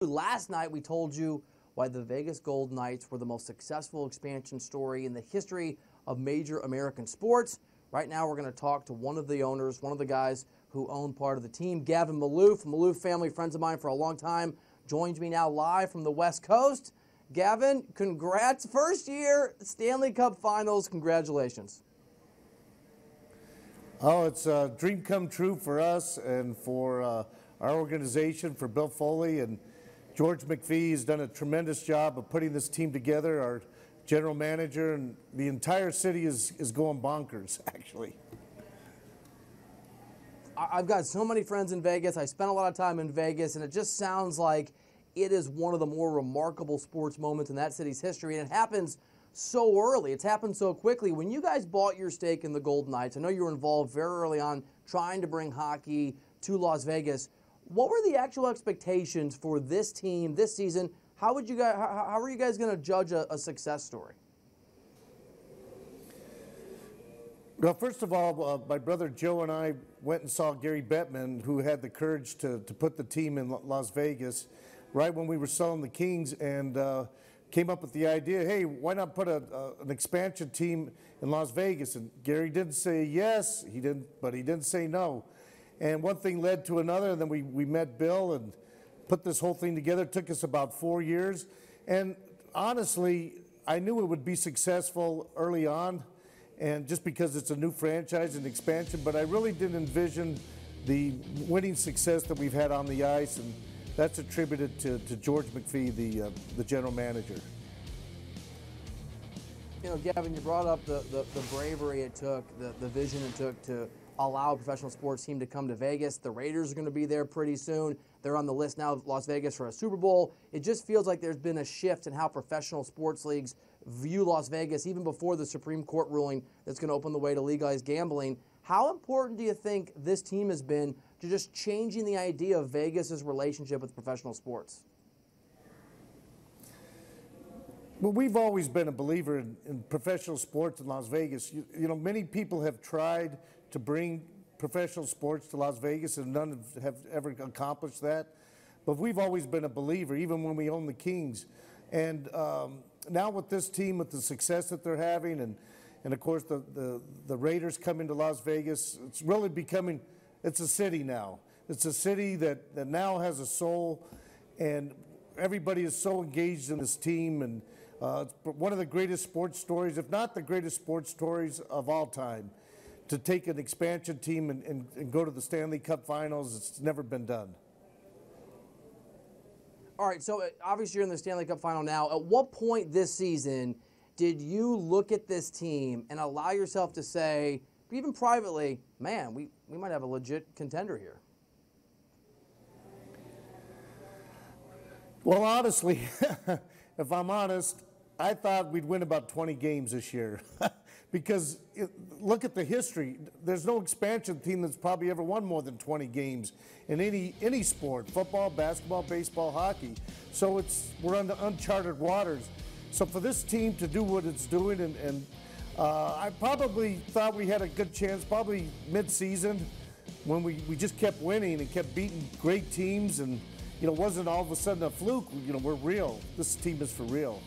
Last night, we told you why the Vegas Golden Knights were the most successful expansion story in the history of major American sports. Right now, we're going to talk to one of the owners, one of the guys who own part of the team, Gavin Maloof. Maloof family, friends of mine for a long time, joins me now live from the West Coast. Gavin, congrats. First year Stanley Cup Finals. Congratulations. Oh, it's a dream come true for us and for our organization, for Bill Foley, and George McPhee has done a tremendous job of putting this team together. Our general manager and the entire city is going bonkers, actually. I've got so many friends in Vegas. I spent a lot of time in Vegas, and it just sounds like it is one of the more remarkable sports moments in that city's history, and it happens so early. It's happened so quickly. When you guys bought your stake in the Golden Knights, I know you were involved very early on trying to bring hockey to Las Vegas. What were the actual expectations for this team this season? How are you guys going to judge a success story? Well, first of all, my brother Joe and I went and saw Gary Bettman, who had the courage to put the team in Las Vegas right when we were selling the Kings, and came up with the idea, hey, why not put an expansion team in Las Vegas? And Gary didn't say yes, but he didn't say no. And one thing led to another, and then we met Bill and put this whole thing together. It took us about 4 years. And honestly, I knew it would be successful early on, and just because it's a new franchise and expansion, but I really didn't envision the winning success that we've had on the ice, and that's attributed to George McPhee, the general manager. You know, Gavin, you brought up the bravery it took, the vision it took to allow a professional sports team to come to Vegas. The Raiders are going to be there pretty soon. They're on the list now of Las Vegas for a Super Bowl. It just feels like there's been a shift in how professional sports leagues view Las Vegas, even before the Supreme Court ruling that's going to open the way to legalize gambling. How important do you think this team has been to just changing the idea of Vegas's relationship with professional sports? Well, we've always been a believer in professional sports in Las Vegas. You know, many people have tried to bring professional sports to Las Vegas, and none have ever accomplished that. But we've always been a believer, even when we owned the Kings. And now with this team, with the success that they're having, and of course the Raiders coming to Las Vegas, it's really becoming, it's a city now. It's a city that now has a soul, and everybody is so engaged in this team, and it's one of the greatest sports stories, if not the greatest sports stories of all time. To take an expansion team and go to the Stanley Cup Finals, it's never been done. All right, so obviously you're in the Stanley Cup Final now. At what point this season did you look at this team and allow yourself to say, even privately, man, we might have a legit contender here? Well, honestly, if I'm honest, I thought we'd win about 20 games this year. Because look at the history. There's no expansion team that's probably ever won more than 20 games in any sport, football, basketball, baseball, hockey. So we're on the uncharted waters. So for this team to do what it's doing, and I probably thought we had a good chance probably mid-season when we just kept winning and kept beating great teams, and it wasn't all of a sudden a fluke. We're real. This team is for real.